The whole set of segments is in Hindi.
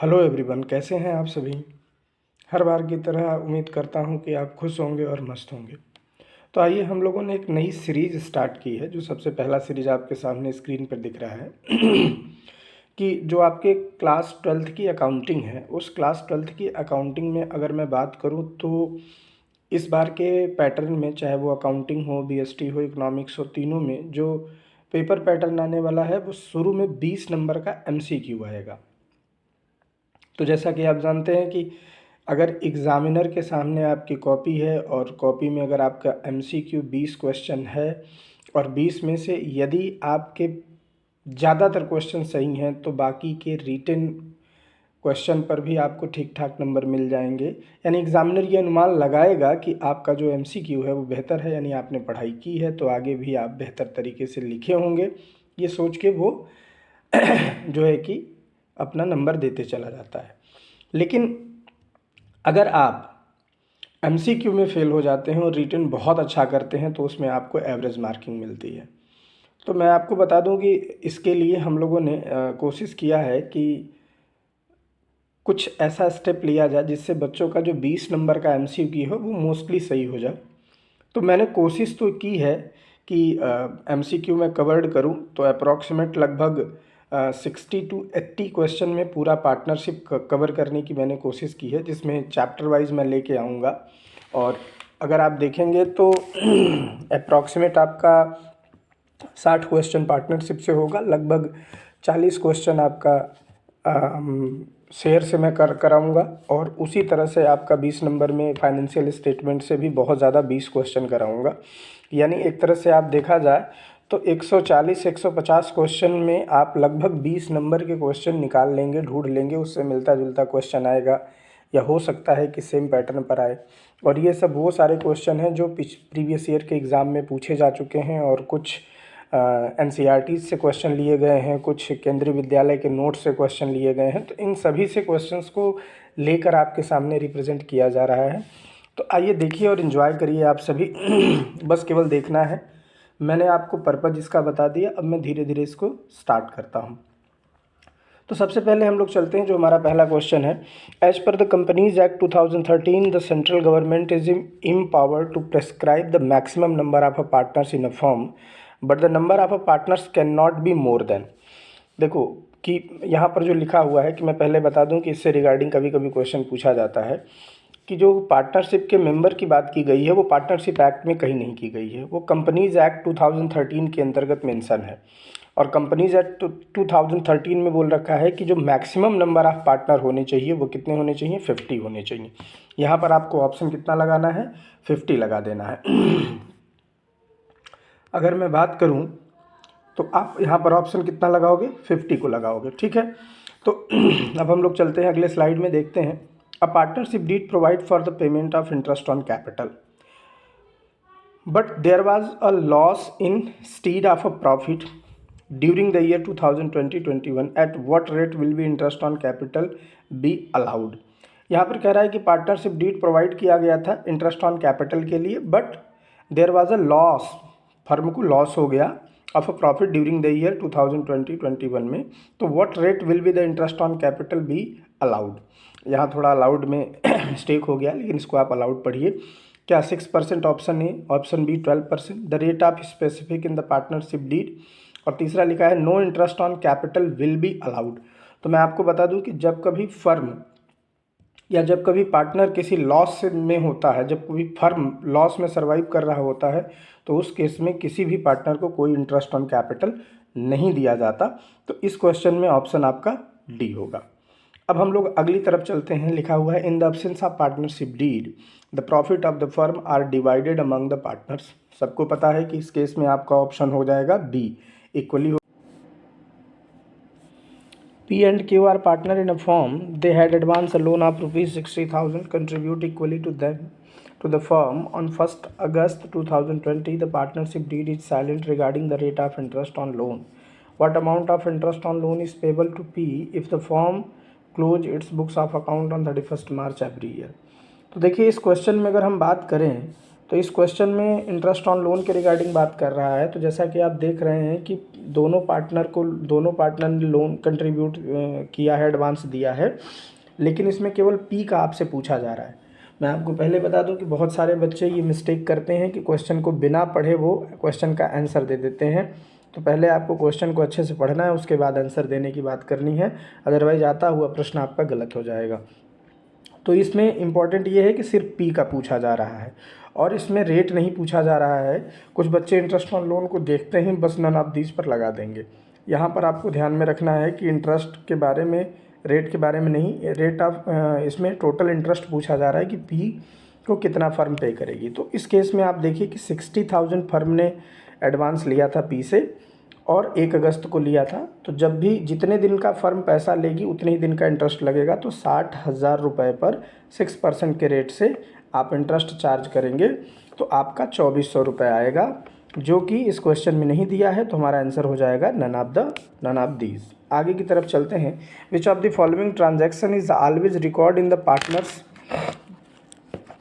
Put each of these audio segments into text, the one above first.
हेलो एवरीवन, कैसे हैं आप सभी। हर बार की तरह उम्मीद करता हूं कि आप खुश होंगे और मस्त होंगे। तो आइए, हम लोगों ने एक नई सीरीज़ स्टार्ट की है। जो सबसे पहला सीरीज़ आपके सामने स्क्रीन पर दिख रहा है कि जो आपके क्लास ट्वेल्थ की अकाउंटिंग है, उस क्लास ट्वेल्थ की अकाउंटिंग में अगर मैं बात करूं तो इस बार के पैटर्न में, चाहे वो अकाउंटिंग हो, बीएसटी हो, इकोनॉमिक्स हो, तीनों में जो पेपर पैटर्न आने वाला है वो शुरू में 20 नंबर का एमसीक्यू आएगा। तो जैसा कि आप जानते हैं कि अगर एग्ज़ामिनर के सामने आपकी कॉपी है और कॉपी में अगर आपका एमसीक्यू 20 क्वेश्चन है और 20 में से यदि आपके ज़्यादातर क्वेश्चन सही हैं तो बाकी के रिटन क्वेश्चन पर भी आपको ठीक ठाक नंबर मिल जाएंगे। यानी एग्ज़ामिनर ये अनुमान लगाएगा कि आपका जो एमसीक्यू है वो बेहतर है, यानी आपने पढ़ाई की है तो आगे भी आप बेहतर तरीके से लिखे होंगे, ये सोच के वो जो है कि अपना नंबर देते चला जाता है। लेकिन अगर आप एमसीक्यू में फ़ेल हो जाते हैं और रिटन बहुत अच्छा करते हैं तो उसमें आपको एवरेज मार्किंग मिलती है। तो मैं आपको बता दूं कि इसके लिए हम लोगों ने कोशिश किया है कि कुछ ऐसा स्टेप लिया जाए जिससे बच्चों का जो 20 नंबर का एमसीक्यू है वो मोस्टली सही हो जाए। तो मैंने कोशिश तो की है कि एमसीक्यू में कवर्ड करूं, तो अप्रॉक्सीमेट लगभग 60 टू 80 क्वेश्चन में पूरा पार्टनरशिप कवर करने की मैंने कोशिश की है, जिसमें चैप्टर वाइज मैं लेके आऊँगा। और अगर आप देखेंगे तो अप्रॉक्सीमेट आपका 60 क्वेश्चन पार्टनरशिप से होगा, लगभग 40 क्वेश्चन आपका शेयर से मैं कराऊंगा और उसी तरह से आपका 20 नंबर में फाइनेंशियल स्टेटमेंट से भी बहुत ज़्यादा 20 क्वेश्चन कराऊंगा। यानी एक तरह से आप देखा जाए तो 140-150 क्वेश्चन में आप लगभग 20 नंबर के क्वेश्चन निकाल लेंगे, ढूंढ लेंगे, उससे मिलता जुलता क्वेश्चन आएगा या हो सकता है कि सेम पैटर्न पर आए। और ये सब वो सारे क्वेश्चन हैं जो प्रीवियस ईयर के एग्ज़ाम में पूछे जा चुके हैं और कुछ एनसीईआरटी से क्वेश्चन लिए गए हैं, कुछ केंद्रीय विद्यालय के नोट से क्वेश्चन लिए गए हैं। तो इन सभी से क्वेश्चंस को लेकर आपके सामने रिप्रेजेंट किया जा रहा है। तो आइए देखिए और इन्जॉय करिए आप सभी। बस केवल देखना है। मैंने आपको पर्पज़ इसका बता दिया, अब मैं धीरे धीरे इसको स्टार्ट करता हूँ। तो सबसे पहले हम लोग चलते हैं, जो हमारा पहला क्वेश्चन है। As per the companies act 2013 the central government is empowered to prescribe the maximum number of a partners in a firm, but the number of a partners can not be more than. देखो कि यहाँ पर जो लिखा हुआ है, कि मैं पहले बता दूं कि इससे रिगार्डिंग कभी कभी क्वेश्चन पूछा जाता है कि जो पार्टनरशिप के मेंबर की बात की गई है वो पार्टनरशिप एक्ट में कहीं नहीं की गई है, वो कंपनीज एक्ट 2013 के अंतर्गत मेंशन है। और कंपनीज एक्ट 2013 में बोल रखा है कि जो मैक्सिमम नंबर ऑफ पार्टनर होने चाहिए वो कितने होने चाहिए, 50 होने चाहिए। यहाँ पर आपको ऑप्शन कितना लगाना है, 50 लगा देना है। अगर मैं बात करूँ तो आप यहाँ पर ऑप्शन कितना लगाओगे, 50 को लगाओगे, ठीक है। तो अब हम लोग चलते हैं अगले स्लाइड में, देखते हैं। A partnership deed provide for the payment of interest on capital, but there was a loss instead of a profit during the year 2020-21, at what rate will be interest on capital be allowed। यहाँ पर कह रहा है कि पार्टनरशिप डीड प्रोवाइड किया गया था इंटरेस्ट ऑन कैपिटल के लिए, but there was a loss, firm को लॉस हो गया, of a profit during the year 2020-21 में, तो what rate will be the interest on capital be allowed. यहाँ थोड़ा अलाउड में स्टेक हो गया, लेकिन इसको आप अलाउड पढ़िए। क्या 6% option A, option B 12%, the rate of specific in the partnership deed, और तीसरा लिखा है no interest on capital will be allowed. तो मैं आपको बता दूं कि जब कभी फर्म या जब कभी पार्टनर किसी लॉस में होता है, जब कभी फर्म लॉस में सर्वाइव कर रहा होता है, तो उस केस में किसी भी पार्टनर को कोई इंटरेस्ट ऑन कैपिटल नहीं दिया जाता। तो इस क्वेश्चन में ऑप्शन आपका डी होगा। अब हम लोग अगली तरफ चलते हैं। लिखा हुआ है in the absence of partnership deed the profit of the firm are divided among the partners. सबको पता है कि इस केस में आपका ऑप्शन हो जाएगा B, equally. P and Q are partner in a firm. They had advanced a loan of rupees 60,000, contribute equally to them to the firm. On 1st August 2020, the partnership deed is silent regarding the rate of interest on loan. What amount of interest on loan is payable to P if the firm close its books of account on 31st March every year? तो देखिए, इस क्वेश्चन में अगर हम बात करें तो इस क्वेश्चन में इंटरेस्ट ऑन लोन के रिगार्डिंग बात कर रहा है। तो जैसा कि आप देख रहे हैं कि दोनों पार्टनर ने लोन कंट्रीब्यूट किया है, एडवांस दिया है, लेकिन इसमें केवल पी का आपसे पूछा जा रहा है। मैं आपको पहले बता दूं कि बहुत सारे बच्चे ये मिस्टेक करते हैं कि क्वेश्चन को बिना पढ़े वो क्वेश्चन का आंसर दे देते हैं। तो पहले आपको क्वेश्चन को अच्छे से पढ़ना है, उसके बाद आंसर देने की बात करनी है, अदरवाइज आता हुआ प्रश्न आपका गलत हो जाएगा। तो इसमें इम्पॉर्टेंट ये है कि सिर्फ पी का पूछा जा रहा है और इसमें रेट नहीं पूछा जा रहा है। कुछ बच्चे इंटरेस्ट ऑन लोन को देखते हैं, बस नन ऑफ दीज पर लगा देंगे। यहाँ पर आपको ध्यान में रखना है कि इंटरेस्ट के बारे में, रेट के बारे में नहीं, रेट ऑफ इसमें टोटल इंटरेस्ट पूछा जा रहा है कि पी को कितना फर्म पे करेगी। तो इस केस में आप देखिए कि 60,000 फर्म ने एडवांस लिया था पी से और 1 अगस्त को लिया था। तो जब भी जितने दिन का फर्म पैसा लेगी उतने ही दिन का इंटरेस्ट लगेगा। तो 60,000 रुपये पर 6% के रेट से आप इंटरेस्ट चार्ज करेंगे तो आपका 2400 रुपये आएगा, जो कि इस क्वेश्चन में नहीं दिया है। तो हमारा आंसर हो जाएगा नन ऑफ दीज। आगे की तरफ चलते हैं। Which of the following transaction is always record in the partners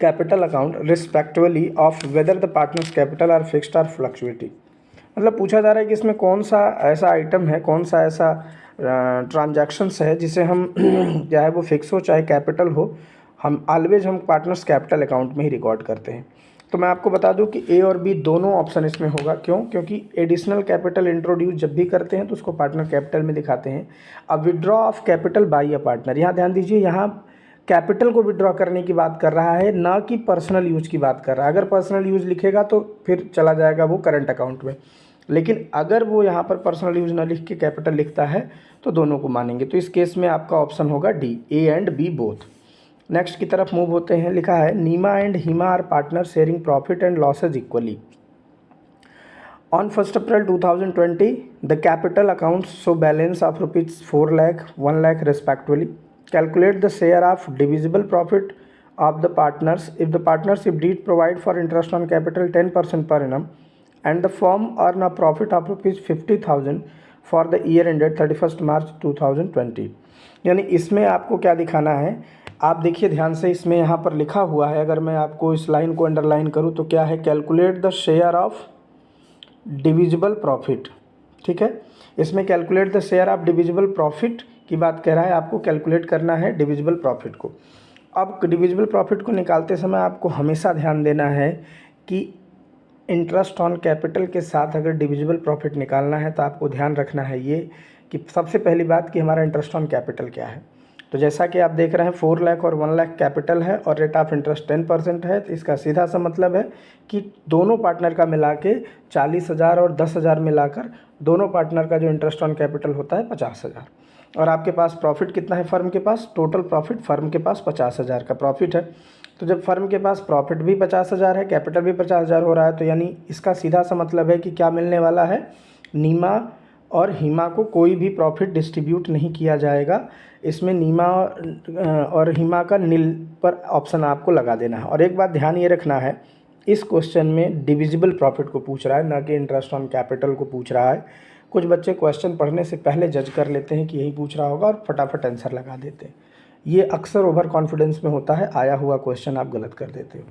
capital account respectively of whether the partners capital are fixed or fluctuating. मतलब पूछा जा रहा है कि इसमें कौन सा ऐसा आइटम है, कौन सा ऐसा ट्रांजैक्शंस है जिसे हम चाहे वो फिक्स हो चाहे कैपिटल हो, हम ऑलवेज पार्टनर्स कैपिटल अकाउंट में ही रिकॉर्ड करते हैं। तो मैं आपको बता दूं कि ए और बी दोनों ऑप्शन इसमें होगा। क्यों? क्योंकि एडिशनल कैपिटल इंट्रोड्यूस जब भी करते हैं तो उसको पार्टनर कैपिटल में दिखाते हैं। अब withdraw of capital by a partner, यहाँ ध्यान दीजिए, यहाँ कैपिटल को विड्रॉ करने की बात कर रहा है, ना कि पर्सनल यूज की बात कर रहा है। अगर पर्सनल यूज लिखेगा तो फिर चला जाएगा वो करंट अकाउंट में, लेकिन अगर वो यहाँ पर पर्सनल यूज ना लिख के कैपिटल लिखता है तो दोनों को मानेंगे। तो इस केस में आपका ऑप्शन होगा D, A and B both. Next की तरफ मूव होते हैं। लिखा है Neema and Hima are partner sharing profit and losses equally. On 1 April 2020 the capital accounts show balance of ₹4 lakh 1 lakh respectively. Calculate the share of divisible profit of the partners if the partnership deed provide for interest on capital 10% per annum and the firm earn a profit of ₹50,000 for the year ended 31st March 2020। यानी इसमें आपको क्या दिखाना है, आप देखिए ध्यान से, इसमें यहाँ पर लिखा हुआ है, अगर मैं आपको इस लाइन को अंडरलाइन करूँ तो क्या है, calculate the share of divisible profit. ठीक है, इसमें calculate the share of divisible profit की बात कह रहा है, आपको कैलकुलेट करना है डिविजिबल प्रॉफिट को। अब डिविजिबल प्रॉफिट को निकालते समय आपको हमेशा ध्यान देना है कि इंटरेस्ट ऑन कैपिटल के साथ अगर डिविजिबल प्रॉफिट निकालना है तो आपको ध्यान रखना है ये कि सबसे पहली बात कि हमारा इंटरेस्ट ऑन कैपिटल क्या है। तो जैसा कि आप देख रहे हैं 4 लाख और 1 लाख कैपिटल है और रेट ऑफ इंटरेस्ट 10% है। तो इसका सीधा सा मतलब है कि दोनों पार्टनर का मिला के 40,000 और 10,000 मिलाकर दोनों पार्टनर का जो इंटरेस्ट ऑन कैपिटल होता है 50,000। और आपके पास प्रॉफिट कितना है फर्म के पास, टोटल प्रॉफिट फर्म के पास 50,000 का प्रॉफिट है। तो जब फर्म के पास प्रॉफिट भी 50,000 है, कैपिटल भी 50,000 हो रहा है, तो यानी इसका सीधा सा मतलब है कि क्या मिलने वाला है, नीमा और हिमा को कोई भी प्रॉफिट डिस्ट्रीब्यूट नहीं किया जाएगा। इसमें नीमा और हिमा का नील पर ऑप्शन आपको लगा देना है। और एक बात ध्यान ये रखना है, इस क्वेश्चन में डिविजिबल प्रॉफिट को पूछ रहा है, ना कि इंटरेस्ट ऑन कैपिटल को पूछ रहा है। कुछ बच्चे क्वेश्चन पढ़ने से पहले जज कर लेते हैं कि यही पूछ रहा होगा और फटाफट आंसर लगा देते हैं। ये अक्सर ओवर कॉन्फिडेंस में होता है, आया हुआ क्वेश्चन आप गलत कर देते हो।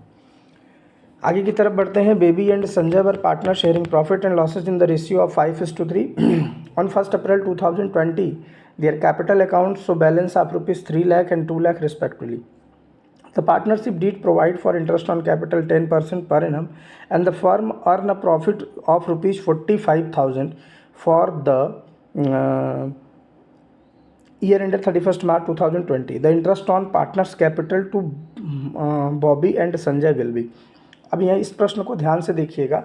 आगे की तरफ बढ़ते हैं। Baby and Sanjay were partner sharing profit and losses in the ratio of 5:3। On 1 April 2020 their capital account show balance of ₹3 lakh and 2 lakh respectively. The partnership deed provide for interest on capital 10% per annum and the firm earn a profit of ₹45,000 for the year ended 31st March 2020. The interest on partners capital to Bobby and Sanjay will be। अब यहाँ इस प्रश्न को ध्यान से देखिएगा।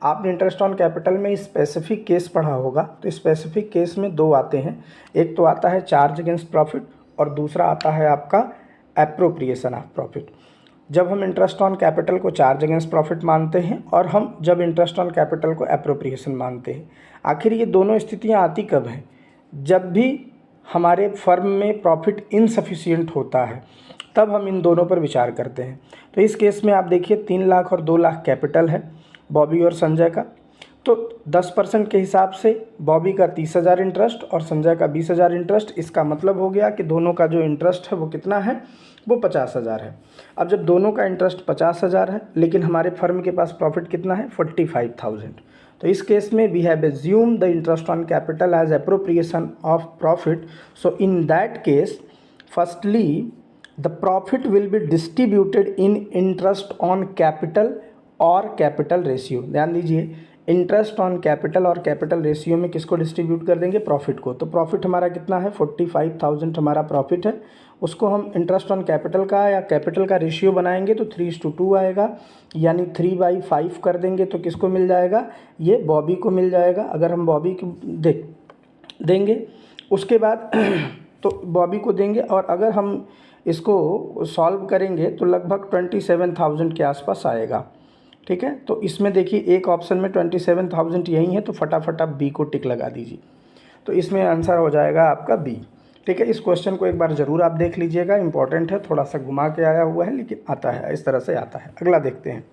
आपने इंटरेस्ट ऑन कैपिटल में स्पेसिफिक केस पढ़ा होगा, तो स्पेसिफिक केस में दो आते हैं। एक तो आता है चार्ज अगेंस्ट प्रॉफिट और दूसरा आता है आपका एप्रोप्रिएशन ऑफ प्रॉफिट। जब हम इंटरेस्ट ऑन कैपिटल को चार्ज अगेंस्ट प्रॉफिट मानते हैं और हम जब इंटरेस्ट ऑन कैपिटल को एप्रोप्रिएशन मानते हैं। आखिर ये दोनों स्थितियां आती कब हैं? जब भी हमारे फर्म में प्रॉफिट इनसफिशिएंट होता है तब हम इन दोनों पर विचार करते हैं। तो इस केस में आप देखिए 3 लाख और 2 लाख कैपिटल है बॉबी और संजय का। तो 10% के हिसाब से बॉबी का 30,000 इंटरेस्ट और संजय का 20,000 इंटरेस्ट। इसका मतलब हो गया कि दोनों का जो इंटरेस्ट है वो कितना है, वो 50,000 है। अब जब दोनों का इंटरेस्ट 50,000 है लेकिन हमारे फर्म के पास प्रॉफिट कितना है, 45,000, तो इस केस में we have assume the interest on capital as appropriation of profit. So in that case firstly the profit will be distributed in interest on capital और कैपिटल रेशियो। ध्यान दीजिए, इंटरेस्ट ऑन कैपिटल और कैपिटल रेशियो में किसको डिस्ट्रीब्यूट कर देंगे, प्रॉफिट को। तो प्रॉफिट हमारा कितना है, 45,000 हमारा प्रॉफिट है, उसको हम इंटरेस्ट ऑन कैपिटल का या कैपिटल का रेशियो बनाएंगे तो 3:2 आएगा, यानी 3/5 कर देंगे तो किसको मिल जाएगा, ये बॉबी को मिल जाएगा। अगर हम बॉबी को देंगे उसके बाद तो बॉबी को देंगे, और अगर हम इसको सॉल्व करेंगे तो लगभग 27,000 के आसपास आएगा। ठीक है, तो इसमें देखिए एक ऑप्शन में 27,000 यही है, तो फटाफट आप बी को टिक लगा दीजिए, तो इसमें आंसर हो जाएगा आपका बी। ठीक है, इस क्वेश्चन को एक बार ज़रूर आप देख लीजिएगा, इंपॉर्टेंट है, थोड़ा सा घुमा के आया हुआ है लेकिन आता है, इस तरह से आता है। अगला देखते हैं,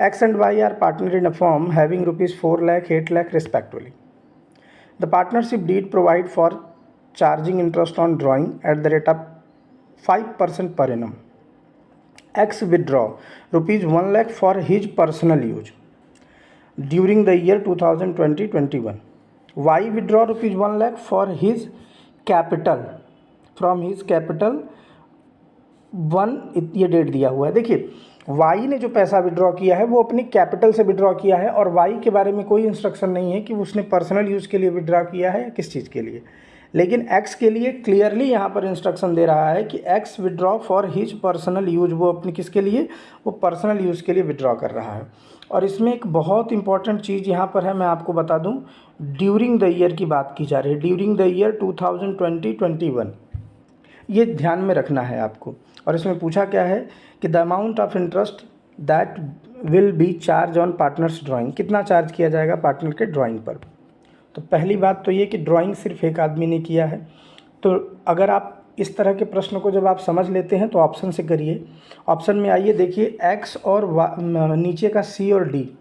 X and Y are partner in a form having ₹4 lakh 8 lakh respectively. The partnership deed provide for charging interest on drawing at the rate of 5% per annum. X withdraw ₹1 lakh for his personal use during the year 2020-21. Y withdraw ₹1 lakh for his capital from his capital 1, ये डेट दिया हुआ है। देखिए Y ने जो पैसा विड्रॉ किया है वो अपनी कैपिटल से विड्रॉ किया है, और Y के बारे में कोई इंस्ट्रक्शन नहीं है कि उसने पर्सनल यूज़ के लिए विड्रॉ किया है या किस चीज़ के लिए। लेकिन X के लिए क्लियरली यहाँ पर इंस्ट्रक्शन दे रहा है कि X withdraw for his personal use, वो अपनी किसके लिए, वो पर्सनल यूज़ के लिए विड्रॉ कर रहा है। और इसमें एक बहुत इंपॉर्टेंट चीज़ यहाँ पर है, मैं आपको बता दूँ, ड्यूरिंग द ईयर की बात की जा रही है, ड्यूरिंग द ईयर 2020-21, ये ध्यान में रखना है आपको। और इसमें पूछा क्या है कि the amount of interest that will be charge on partners drawing, कितना चार्ज किया जाएगा पार्टनर के ड्राइंग पर। तो पहली बात तो ये कि ड्राइंग सिर्फ एक आदमी ने किया है, तो अगर आप इस तरह के प्रश्न को जब आप समझ लेते हैं तो ऑप्शन से करिए। ऑप्शन में आइए, देखिए एक्स और नीचे का सी और डी,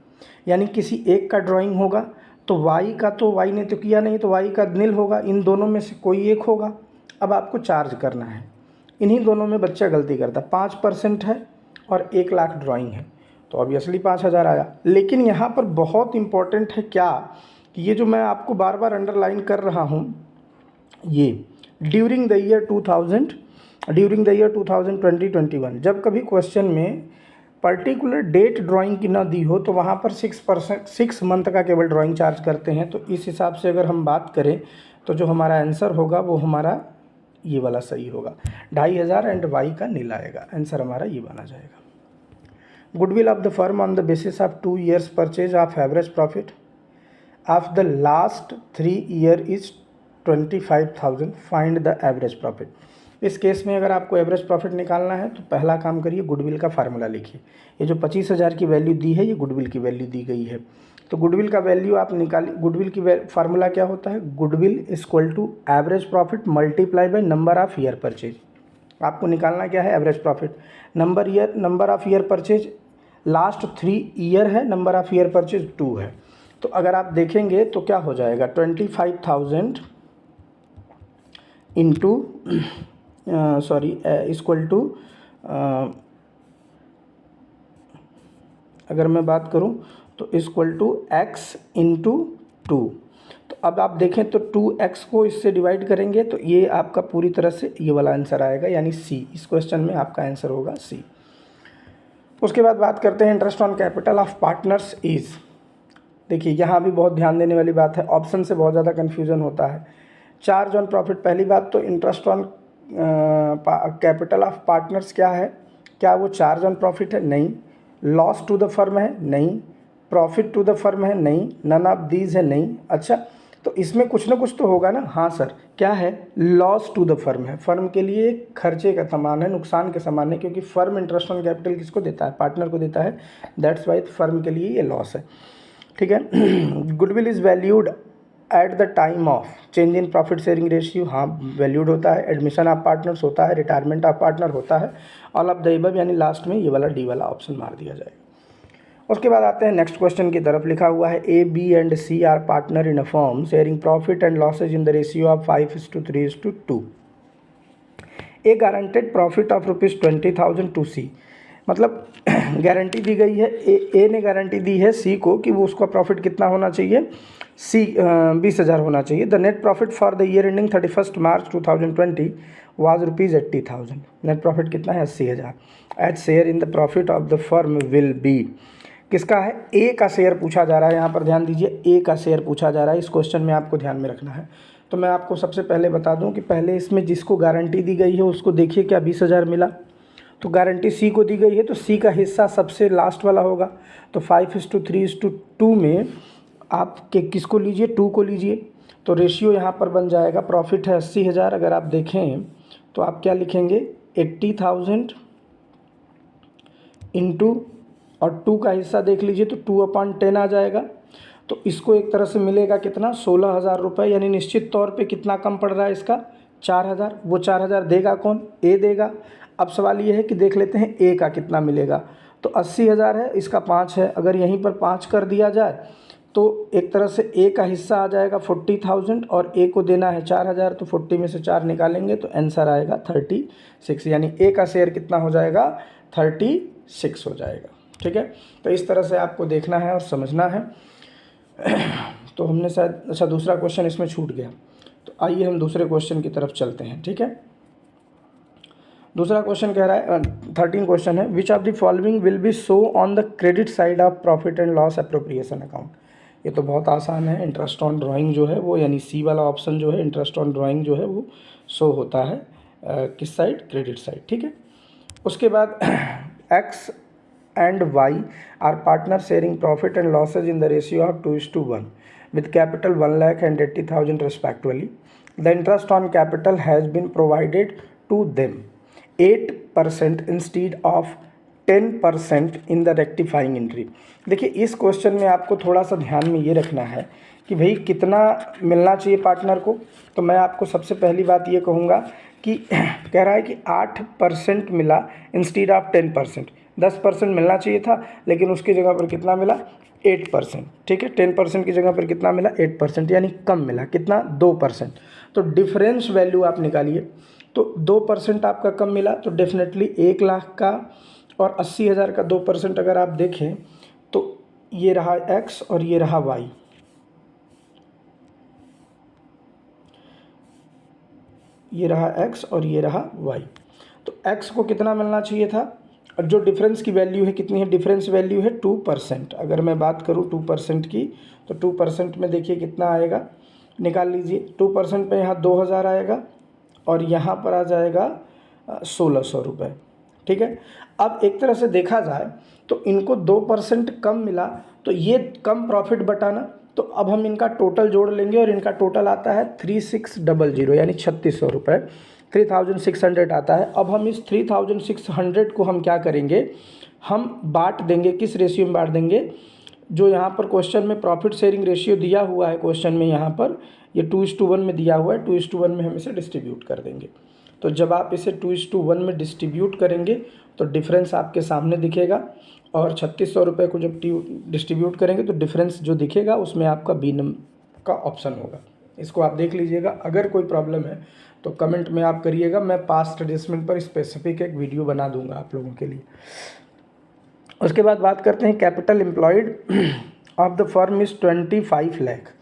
यानी किसी एक का ड्राइंग होगा, तो वाई का तो वाई ने तो किया नहीं, तो वाई का नील होगा, इन दोनों में से कोई एक होगा। अब आपको चार्ज करना है, इन्हीं दोनों में बच्चा गलती करता, 5% है और 1 लाख ड्राइंग है, तो ऑब्वियसली 5,000 आया। लेकिन यहाँ पर बहुत इंपॉर्टेंट है क्या, कि ये जो मैं आपको बार बार अंडरलाइन कर रहा हूँ, ये ड्यूरिंग द ईयर 2020-21, जब कभी क्वेश्चन में पर्टिकुलर डेट ड्राइंग की ना दी हो तो वहाँ पर 6 मंथ का केवल ड्राइंग चार्ज करते हैं। तो इस हिसाब से अगर हम बात करें तो जो हमारा आंसर होगा वो हमारा ये वाला सही होगा, 2,500 एंड वाई का नील आएगा, आंसर हमारा ये बना जाएगा। Goodwill of the firm on the basis of 2 years purchase of average profit of the last 3 year is 25,000, find the average profit. इस केस में अगर आपको एवरेज प्रॉफिट निकालना है तो पहला काम करिए, गुडविल का फार्मूला लिखिए। ये जो 25,000 की वैल्यू दी है ये गुडविल की वैल्यू दी गई है, तो गुडविल का वैल्यू आप निकालिए। गुडविल की फार्मूला क्या होता है, goodwill equal to average profit multiply by number of year purchase. आपको निकालना क्या है, average profit, number of year purchase last 3 year है, नंबर ऑफ ईयर परचेज 2 है। तो अगर आप देखेंगे तो क्या हो जाएगा, 25,000 इंटू इक्वल टू, अगर मैं बात करूं तो इक्वल टू x इंटू 2। तो अब आप देखें तो 2x को इससे डिवाइड करेंगे तो ये आपका पूरी तरह से ये वाला आंसर आएगा, यानी सी। इस क्वेश्चन में आपका आंसर होगा सी। उसके बाद बात करते हैं interest on capital of partners is. देखिए यहाँ भी बहुत ध्यान देने वाली बात है, ऑप्शन से बहुत ज़्यादा कन्फ्यूज़न होता है। चार्ज ऑन प्रॉफिट, पहली बात तो interest on capital of partners क्या है, क्या वो चार्ज ऑन प्रॉफिट है, नहीं। लॉस टू द फर्म है, नहीं। प्रॉफिट टू द फर्म है, नहीं। नन ऑफ दीज है, नहीं। अच्छा, तो इसमें कुछ ना कुछ तो होगा ना, हाँ सर, क्या है, लॉस टू द फर्म है, फर्म के लिए खर्चे का समान है, नुकसान के समान है, क्योंकि फर्म इंटरेस्ट ऑन कैपिटल किसको देता है, पार्टनर को देता है, दैट्स वाई फर्म के लिए ये लॉस है। ठीक है। Goodwill is valued at the time of change in profit sharing ratio, हाँ वैल्यूड होता है। एडमिशन ऑफ पार्टनर्स होता है, रिटायरमेंट ऑफ पार्टनर होता है, ऑल ऑफ द अबव, यानी लास्ट में ये वाला डी वाला ऑप्शन मार दिया जाएगा। उसके बाद आते हैं नेक्स्ट क्वेश्चन की तरफ। लिखा हुआ है A B and C are partner in a firm sharing profit and losses in the ratio of 5:3:2। A guaranteed profit of ₹20,000 to C. मतलब गारंटी दी गई है, ए ने गारंटी दी है सी को कि वो उसका प्रॉफिट कितना होना चाहिए, 20,000 होना चाहिए। The net profit for the year ending 31 March 2020 was ₹80,000। Net profit कितना है, 80,000। As share in the profit of the firm will be. किसका है, ए का शेयर पूछा जा रहा है। यहाँ पर ध्यान दीजिए, ए का शेयर पूछा जा रहा है। इस क्वेश्चन में आपको ध्यान में रखना है। तो मैं आपको सबसे पहले बता दूं कि पहले इसमें जिसको गारंटी दी गई है उसको देखिए क्या 20,000 मिला। तो गारंटी सी को दी गई है तो सी का हिस्सा सबसे लास्ट वाला होगा। तो 5:3:2 में आप किसको लीजिए, 2 को लीजिए। तो रेशियो यहाँ पर बन जाएगा, प्रॉफिट है 80,000। अगर आप देखें तो आप क्या लिखेंगे, 80,000 इंटू और 2 का हिस्सा देख लीजिए तो 2/10 आ जाएगा। तो इसको एक तरह से मिलेगा कितना, 16,000 रुपये। यानी निश्चित तौर पे कितना कम पड़ रहा है इसका, 4,000। वो 4,000 देगा कौन, ए देगा। अब सवाल ये है कि देख लेते हैं ए का कितना मिलेगा। तो 80,000 है, इसका 5 है। अगर यहीं पर 5 कर दिया जाए तो एक तरह से ए का हिस्सा आ जाएगा 40,000 और ए को देना है 4,000। तो 40 में से 4 निकालेंगे तो आंसर आएगा 36। यानी ए का शेयर कितना हो जाएगा, 36 हो जाएगा। ठीक है, तो इस तरह से आपको देखना है और समझना है। तो हमने शायद, अच्छा दूसरा क्वेश्चन इसमें छूट गया। तो आइए हम दूसरे क्वेश्चन की तरफ चलते हैं। ठीक है, दूसरा क्वेश्चन कह रहा है, 13 क्वेश्चन है, विच of the following will be show on the credit side of profit and loss appropriation account. ये तो बहुत आसान है, इंटरेस्ट ऑन ड्राइंग जो है वो, यानी सी वाला ऑप्शन जो है इंटरेस्ट ऑन ड्राइंग जो है वो शो होता है किस साइड, क्रेडिट साइड। ठीक है, उसके बाद x and Y are partners sharing profit and losses in the ratio of 2:1 with capital 1 lakh and 80,000 respectively. The interest on capital has been provided to them 8% instead of 10% in the rectifying entry. देखिए इस क्वेश्चन में आपको थोड़ा सा ध्यान में ये रखना है कि भाई कितना मिलना चाहिए पार्टनर को। तो मैं आपको सबसे पहली बात ये कहूँगा कि कह रहा है कि 8% मिला इंस्टीड ऑफ 10%। 10% मिलना चाहिए था लेकिन उसकी जगह पर कितना मिला, 8%। ठीक है, 10% की जगह पर कितना मिला, 8%, यानी कम मिला। कितना, 2%। तो डिफरेंस वैल्यू आप निकालिए। तो 2% आपका कम मिला तो डेफिनेटली 1 लाख का और 80,000 का 2% अगर आप देखें तो ये रहा x और ये रहा y। ये रहा x और ये रहा y। तो x को कितना मिलना चाहिए था, और जो डिफरेंस की वैल्यू है कितनी है, डिफरेंस वैल्यू है 2%। अगर मैं बात करूँ 2% की तो 2% में देखिए कितना आएगा, निकाल लीजिए। 2% में यहाँ 2,000 आएगा और यहाँ पर आ जाएगा 1,600 रुपये। ठीक है, अब एक तरह से देखा जाए तो इनको 2% कम मिला तो ये कम प्रॉफिट बटाना। तो अब हम इनका टोटल जोड़ लेंगे और इनका टोटल आता है 3600 यानी 3600 रुपये, 3600 आता है। अब हम इस 3600 को हम क्या करेंगे, हम बांट देंगे। किस रेशियो में बांट देंगे, जो यहाँ पर क्वेश्चन में प्रॉफिट शेयरिंग रेशियो दिया हुआ है, क्वेश्चन में यहाँ पर ये 2:1 में दिया हुआ है, 2:1 में हम इसे डिस्ट्रीब्यूट कर देंगे। तो जब आप इसे 2:1 में डिस्ट्रीब्यूट करेंगे तो डिफरेंस आपके सामने दिखेगा और 3600 रुपये को जब डिस्ट्रीब्यूट करेंगे तो डिफरेंस जो दिखेगा उसमें आपका बी नंबर का ऑप्शन होगा। इसको आप देख लीजिएगा। अगर कोई प्रॉब्लम है तो कमेंट में आप करिएगा, मैं पास्ट एडजस्टमेंट पर स्पेसिफिक एक वीडियो बना दूंगा आप लोगों के लिए। उसके बाद बात करते हैं capital employed of the firm is 25 lakh.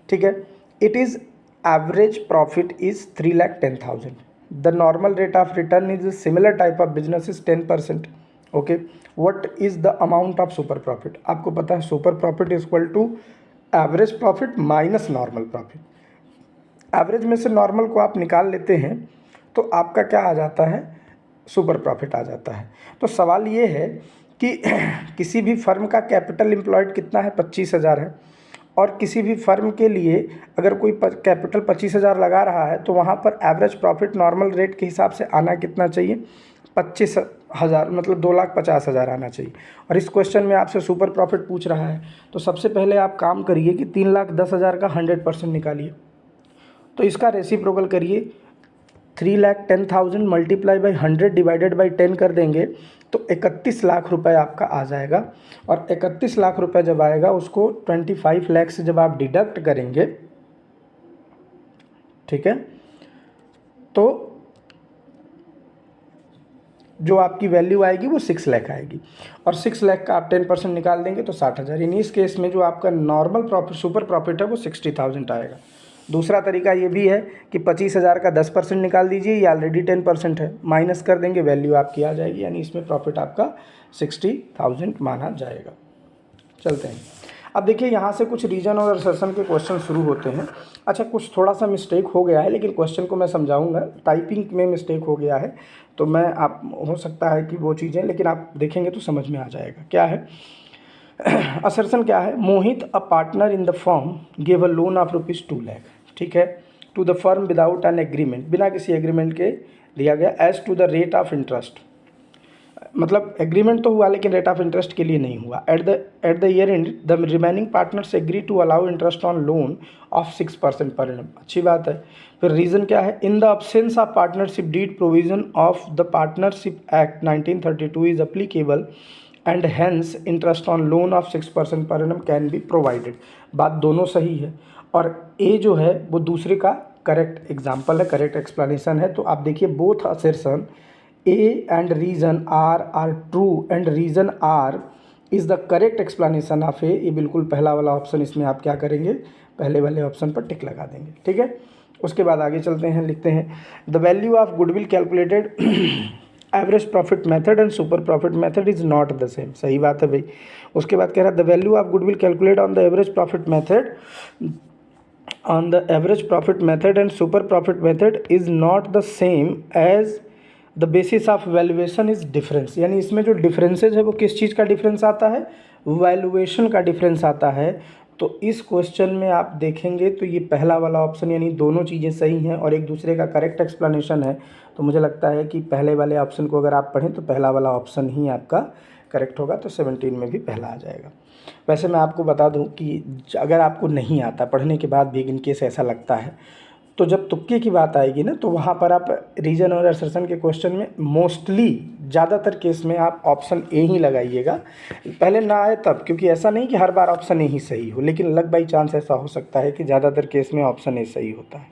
ठीक है, it is average profit is 3,10,000। The normal rate of return is similar type of business is 10%। Okay, what is the amount of super profit. आपको पता है super profit is equal to average profit minus normal profit. Average में से नॉर्मल को आप निकाल लेते हैं तो आपका क्या आ जाता है, सुपर प्रॉफिट आ जाता है। तो सवाल ये है कि किसी भी फर्म का कैपिटल एम्प्लॉयड कितना है, 25,000 है। और किसी भी फर्म के लिए अगर कोई कैपिटल 25,000 लगा रहा है तो वहाँ पर एवरेज प्रॉफिट नॉर्मल रेट के हिसाब से आना कितना चाहिए, 25,000, मतलब 2,50,000 आना चाहिए। और इस क्वेश्चन में आपसे सुपर प्रॉफिट पूछ रहा है तो सबसे पहले आप काम करिए कि 3,10,000 का 100% निकालिए। तो इसका रेसिप्रोकल करिए, 3,10,000 मल्टीप्लाई बाई 100 डिवाइडेड बाई 10 कर देंगे तो 31 लाख रुपए आपका आ जाएगा। और 31 लाख रुपए जब आएगा उसको 25 लाख से जब आप डिडक्ट करेंगे, ठीक है, तो जो आपकी वैल्यू आएगी वो 6 लाख आएगी। और 6 लाख का आप 10% निकाल देंगे तो 60,000। यानी इस केस में जो आपका नॉर्मल प्रॉफिट, सुपर प्रॉफिट है वो 60,000 आएगा। दूसरा तरीका ये भी है कि 25,000 का 10% निकाल दीजिए, ये ऑलरेडी 10% है, माइनस कर देंगे, वैल्यू आपकी आ जाएगी, यानी इसमें प्रॉफिट आपका 60,000 माना जाएगा। चलते हैं, अब देखिए यहाँ से कुछ रीजन और असर्शन के क्वेश्चन शुरू होते हैं। अच्छा, कुछ थोड़ा सा मिस्टेक हो गया है, लेकिन क्वेश्चन को मैं समझाऊंगा। टाइपिंग में मिस्टेक हो गया है तो मैं आप हो सकता है कि वो चीज़ें, लेकिन आप देखेंगे तो समझ में आ जाएगा। क्या है असर्शन, क्या है? Mohit a partner in the firm give a loan of ₹2 lakh, ठीक है, to the firm without an agreement, बिना किसी एग्रीमेंट के दिया गया, as to the rate of interest. मतलब एग्रीमेंट तो हुआ लेकिन रेट ऑफ इंटरेस्ट के लिए नहीं हुआ। At the year end the remaining partners agree to allow interest on loan of 6% per annum. अच्छी बात है। फिर रीज़न क्या है? In the absence of partnership deed provision of the partnership act 1932 is applicable and hence interest on loan of 6% per annum can be provided. बात दोनों सही है और ए जो है वो दूसरे का करेक्ट एग्जाम्पल है, करेक्ट एक्सप्लेनेशन है। तो आप देखिए both assertion A and reason are true and reason R is the correct explanation of A। ये बिल्कुल पहला वाला ऑप्शन, इसमें आप क्या करेंगे? पहले वाले ऑप्शन पर टिक लगा देंगे, ठीक है। उसके बाद आगे चलते हैं, लिखते हैं the value of goodwill calculated average profit method and super profit method is not the same. सही बात है भाई। उसके बाद कह रहा है the value of goodwill calculate on the average profit method and super profit method is not the same as the basis of valuation is difference. यानी इसमें जो डिफरेंसेज है वो किस चीज़ का डिफरेंस आता है? वैल्यूएशन का डिफरेंस आता है। तो इस क्वेश्चन में आप देखेंगे तो ये पहला वाला ऑप्शन, यानी दोनों चीज़ें सही हैं और एक दूसरे का करेक्ट एक्सप्लेनेशन है। तो मुझे लगता है कि पहले वाले ऑप्शन को अगर आप पढ़ें तो पहला वाला ऑप्शन ही आपका करेक्ट होगा। तो 17 में भी पहला आ जाएगा। वैसे मैं आपको बता दूं कि अगर आपको नहीं आता, पढ़ने के बाद भी इन केस ऐसा लगता है, तो जब तुक्के की बात आएगी ना तो वहाँ पर आप रीजन और असर्शन के क्वेश्चन में मोस्टली ज़्यादातर केस में आप ऑप्शन ए ही लगाइएगा। पहले ना आए तब, क्योंकि ऐसा नहीं कि हर बार ऑप्शन ए ही सही हो, लेकिन लक बाई चांस ऐसा हो सकता है कि ज़्यादातर केस में ऑप्शन ए सही होता है।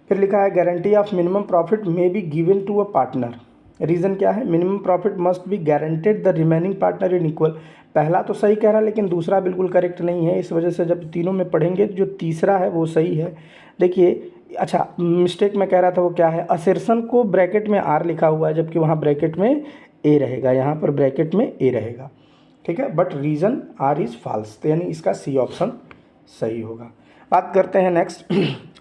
फिर लिखा है guarantee of minimum profit may be given to a partner. Reason क्या है? Minimum profit must be guaranteed the remaining partner in equal. पहला तो सही कह रहा है लेकिन दूसरा बिल्कुल करेक्ट नहीं है। इस वजह से जब तीनों में पढ़ेंगे जो तीसरा है वो सही है। देखिए, अच्छा मिस्टेक मैं कह रहा था वो क्या है? असर्शन को ब्रैकेट में आर लिखा हुआ है जबकि वहाँ ब्रैकेट में ए रहेगा, यहाँ पर ब्रैकेट में ए रहेगा, ठीक है। But reason R is false, तो यानी इसका सी ऑप्शन सही होगा। बात करते हैं next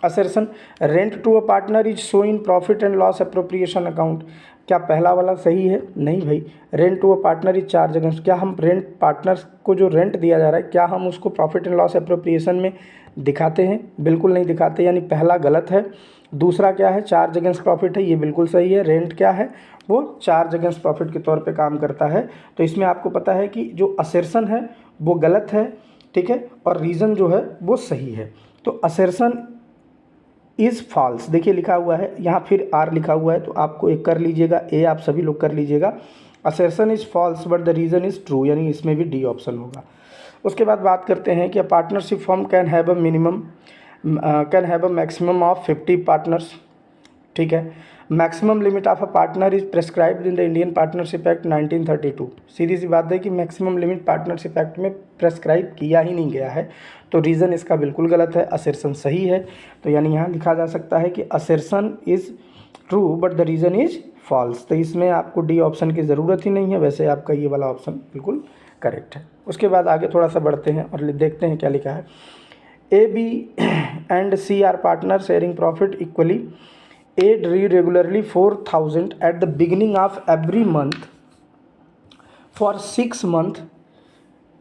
assertion rent to a partner is show in profit and loss appropriation account. क्या पहला वाला सही है? नहीं भाई। Rent to a partner is charge against, क्या हम रेंट पार्टनर्स को जो रेंट दिया जा रहा है क्या हम उसको प्रॉफिट एंड लॉस अप्रोप्रिएशन में दिखाते हैं? बिल्कुल नहीं दिखाते, यानी पहला गलत है। दूसरा क्या है? चार्ज अगेंस्ट प्रॉफिट है, ये बिल्कुल सही है। रेंट क्या है? वो चार्ज अगेंस्ट प्रॉफिट के तौर पे काम करता है। तो इसमें आपको पता है कि जो असर्शन है वो गलत है, ठीक है, और रीज़न जो है वो सही है। तो असर्शन इज़ फॉल्स, देखिए लिखा हुआ है यहाँ, फिर आर लिखा हुआ है, तो आपको एक कर लीजिएगा, ए आप सभी लोग कर लीजिएगा। Assertion is false but the reason is true, यानी इसमें भी डी ऑप्शन होगा। उसके बाद बात करते हैं कि partnership form can have a maximum of 50 partners, ठीक है। Maximum limit of a partner is prescribed in the Indian partnership act 1932। सीधी सी बात है कि मैक्सिमम लिमिट पार्टनरशिप एक्ट में प्रेस्क्राइब किया ही नहीं गया है। तो रीज़न इसका बिल्कुल गलत है, असर्शन सही है। तो यानी यहाँ लिखा जा सकता है कि assertion is true but the reason is false. तो इसमें आपको डी ऑप्शन की ज़रूरत ही नहीं है, वैसे आपका ये वाला ऑप्शन बिल्कुल करेक्ट है। उसके बाद आगे थोड़ा सा बढ़ते हैं और देखते हैं क्या लिखा है। A B and C are partner sharing profit equally. A drew regularly 4,000 at the beginning of every month for 6 month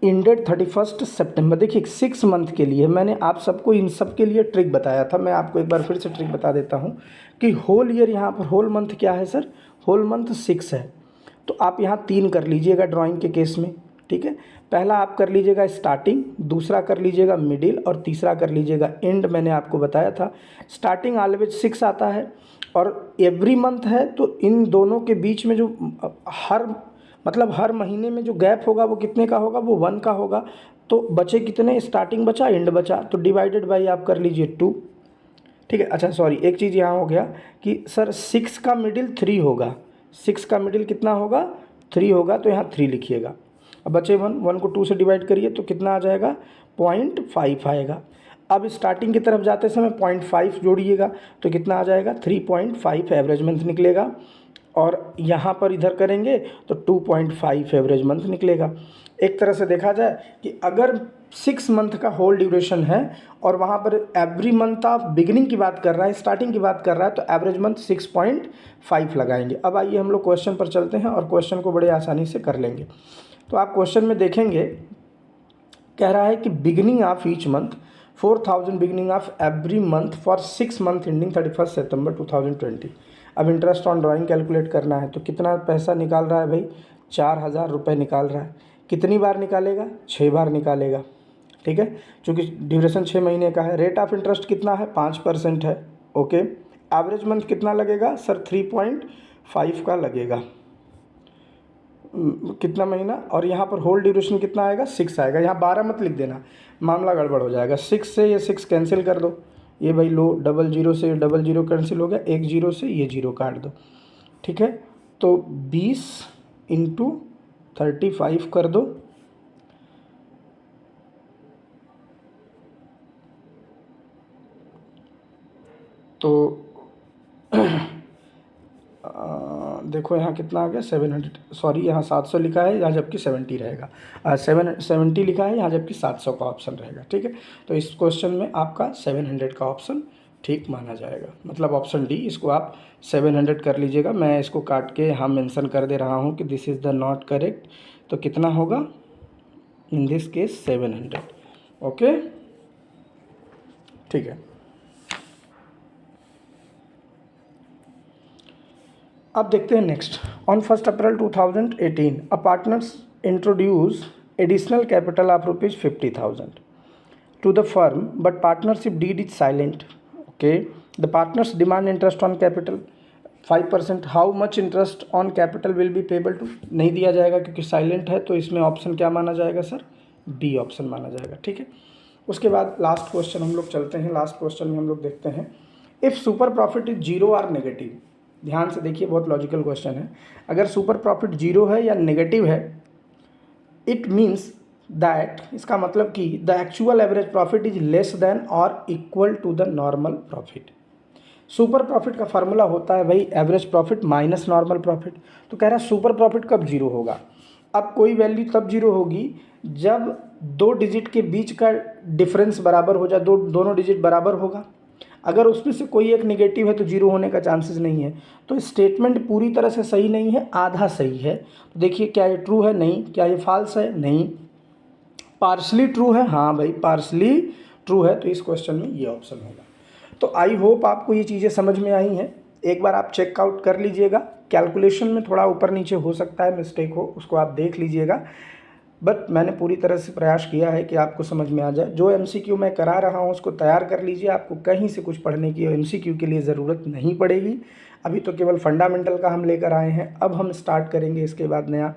ended 31st सितंबर। देखिए 6 मंथ के लिए मैंने आप सबको इन सब के लिए ट्रिक बताया था। मैं आपको एक बार फिर से ट्रिक बता देता हूँ कि होल ईयर, यहाँ पर होल मंथ क्या है सर? होल मंथ 6 है। तो आप यहाँ 3 कर लीजिएगा ड्राइंग के केस में, ठीक है। पहला आप कर लीजिएगा स्टार्टिंग, दूसरा कर लीजिएगा मिडिल और तीसरा कर लीजिएगा एंड। मैंने आपको बताया था स्टार्टिंग ऑलवेज 6 आता है और एवरी मंथ है तो इन दोनों के बीच में जो हर महीने में जो गैप होगा वो कितने का होगा, वो 1 का होगा। तो बचे कितने, स्टार्टिंग बचा, एंड बचा, तो डिवाइडेड बाई आप कर लीजिए 2। ठीक है। अच्छा सॉरी, एक चीज़ यहाँ हो गया कि सर 6 का मिडिल 3 होगा, 6 का मिडिल कितना होगा, 3 होगा, तो यहाँ 3 लिखिएगा। अब बचे 1 को 2 से डिवाइड करिए तो कितना आ जाएगा, 0.5 आएगा। अब स्टार्टिंग की तरफ जाते समय 0.5 जोड़िएगा तो कितना आ जाएगा, 3.5 एवरेज मंथ निकलेगा। और यहाँ पर इधर करेंगे तो 2.5 एवरेज मंथ निकलेगा। एक तरह से देखा जाए कि अगर 6 मंथ का होल ड्यूरेशन है और वहाँ पर एवरी मंथ ऑफ बिगिनिंग की बात कर रहा है, स्टार्टिंग की बात कर रहा है, तो एवरेज मंथ 6.5 लगाएंगे। अब आइए हम लोग क्वेश्चन पर चलते हैं और क्वेश्चन को बड़े आसानी से कर लेंगे। तो आप क्वेश्चन में देखेंगे, कह रहा है कि beginning of each month 4000 beginning of every month for 6 month ending 31 सितंबर 2020। अब इंटरेस्ट ऑन ड्राइंग कैलकुलेट करना है तो कितना पैसा निकाल रहा है भाई, 4000 रुपये निकाल रहा है। कितनी बार निकालेगा, 6 बार निकालेगा। ठीक है, चूँकि ड्यूरेशन 6 महीने का है। रेट ऑफ इंटरेस्ट कितना है, 5% है। ओके, एवरेज मंथ कितना लगेगा सर, 3.5 का लगेगा। कितना महीना, और यहाँ पर होल ड्यूरेशन कितना आएगा, 6 आएगा। यहाँ 12 मत लिख देना, मामला गड़बड़ हो जाएगा। 6 से ये 6 कैंसिल कर दो, ये भाई लो, 00 से 00 कैंसिल हो गया, 1 0 से ये 0 काट दो। ठीक है, तो 20 इंटू 35 कर दो, तो देखो यहाँ कितना आ गया, 700, सॉरी यहाँ 700 लिखा है, यहाँ जबकि 70 रहेगा। 770 लिखा है यहाँ, जबकि 700 का ऑप्शन रहेगा। ठीक है, तो इस क्वेश्चन में आपका 700 का ऑप्शन ठीक माना जाएगा, मतलब ऑप्शन डी। इसको आप 700 कर लीजिएगा। मैं इसको काट के यहाँ मेंशन कर दे रहा हूँ कि this is the not correct. तो कितना होगा इन दिस केस, 700। ओके, ठीक है। अब देखते हैं next. On 1 April 2018 a partners introduce additional capital of ₹50,000 to the firm, but partnership deed is silent. Okay, the partners demand interest on capital 5%. How much interest on capital will be payable to? नहीं दिया जाएगा क्योंकि साइलेंट है, तो इसमें ऑप्शन क्या माना जाएगा सर, डी ऑप्शन माना जाएगा। ठीक है, उसके बाद लास्ट क्वेश्चन हम लोग चलते हैं। लास्ट क्वेश्चन में हम लोग देखते हैं, इफ़ सुपर प्रॉफिट इज 0 और नेगेटिव। ध्यान से देखिए, बहुत लॉजिकल क्वेश्चन है। अगर सुपर प्रॉफिट 0 है या नेगेटिव है, इट मीन्स दैट, इसका मतलब कि the actual average profit is less than और equal to the normal profit. Super profit का फार्मूला होता है भाई average profit minus normal profit. तो कह रहा है सुपर प्रॉफिट कब 0 होगा। अब कोई वैल्यू तब 0 होगी जब 2 डिजिट के बीच का डिफरेंस बराबर हो जाए, दोनों डिजिट बराबर होगा। अगर उसमें से कोई एक निगेटिव है तो 0 होने का चांसेस नहीं है। तो स्टेटमेंट पूरी तरह से सही नहीं है, आधा सही है। तो देखिए, क्या ये ट्रू है, नहीं। क्या ये फॉल्स है, नहीं। पार्शली ट्रू है, हाँ भाई पार्शली ट्रू है। तो इस क्वेश्चन में ये ऑप्शन होगा। तो आई होप आपको ये चीज़ें समझ में आई हैं। एक बार आप चेकआउट कर लीजिएगा। कैलकुलेशन में थोड़ा ऊपर नीचे हो सकता है, मिस्टेक हो, उसको आप देख लीजिएगा। बट मैंने पूरी तरह से प्रयास किया है कि आपको समझ में आ जाए। जो MCQ मैं करा रहा हूँ उसको तैयार कर लीजिए। आपको कहीं से कुछ पढ़ने की MCQ के लिए ज़रूरत नहीं पड़ेगी। अभी तो केवल फंडामेंटल का हम लेकर आए हैं। अब हम स्टार्ट करेंगे इसके बाद नया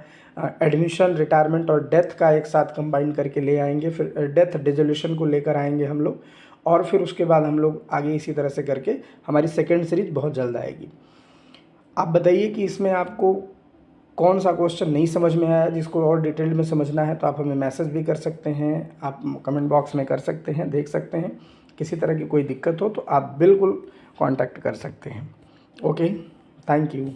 एडमिशन, रिटायरमेंट और डेथ का एक साथ कंबाइन करके ले आएंगे। फिर डेथ डिसोल्यूशन को लेकर आएंगे हम लोग, और फिर उसके बाद हम लोग आगे इसी तरह से करके हमारी सेकेंड सीरीज बहुत जल्द आएगी। आप बताइए कि इसमें आपको कौन सा क्वेश्चन नहीं समझ में आया, जिसको और डिटेल में समझना है तो आप हमें मैसेज भी कर सकते हैं, आप कमेंट बॉक्स में कर सकते हैं, देख सकते हैं। किसी तरह की कोई दिक्कत हो तो आप बिल्कुल कांटेक्ट कर सकते हैं। Okay, thank you.